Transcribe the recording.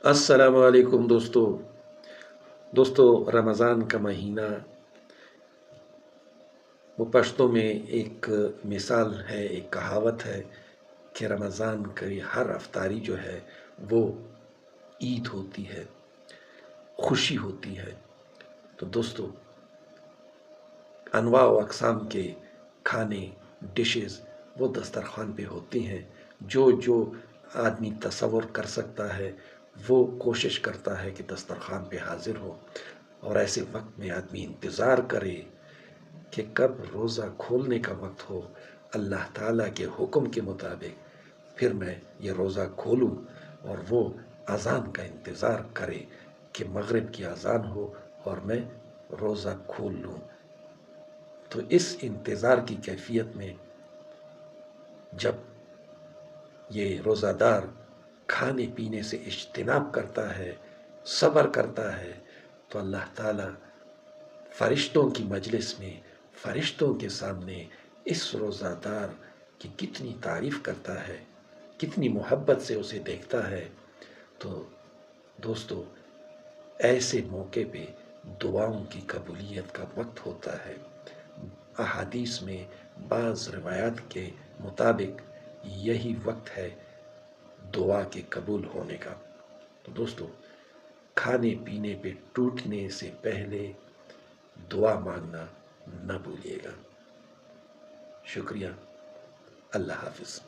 السلام علیکم دوستو رمضان کا مہینہ وہ پشتوں میں ایک مثال ہے، ایک کہاوت ہے کہ رمضان کی ہر افطاری جو ہے وہ عید ہوتی ہے، خوشی ہوتی ہے۔ تو دوستو انواع و اقسام کے کھانے ڈشز وہ دسترخوان پہ ہوتی ہیں، جو آدمی تصور کر سکتا ہے وہ کوشش کرتا ہے کہ دسترخوان پہ حاضر ہو، اور ایسے وقت میں آدمی انتظار کرے کہ کب روزہ کھولنے کا وقت ہو، اللہ تعالیٰ کے حکم کے مطابق پھر میں یہ روزہ کھولوں، اور وہ اذان کا انتظار کرے کہ مغرب کی اذان ہو اور میں روزہ کھول لوں۔ تو اس انتظار کی کیفیت میں جب یہ روزہ دار کھانے پینے سے اجتناب کرتا ہے، صبر کرتا ہے، تو اللہ تعالیٰ فرشتوں کی مجلس میں، فرشتوں کے سامنے اس روزہ دار کی کتنی تعریف کرتا ہے، کتنی محبت سے اسے دیکھتا ہے۔ تو دوستو ایسے موقع پہ دعاؤں کی قبولیت کا وقت ہوتا ہے۔ احادیث میں بعض روایات کے مطابق یہی وقت ہے دعا کے قبول ہونے کا۔ تو دوستو کھانے پینے پہ ٹوٹنے سے پہلے دعا مانگنا نہ بھولیے گا۔ شکریہ، اللہ حافظ۔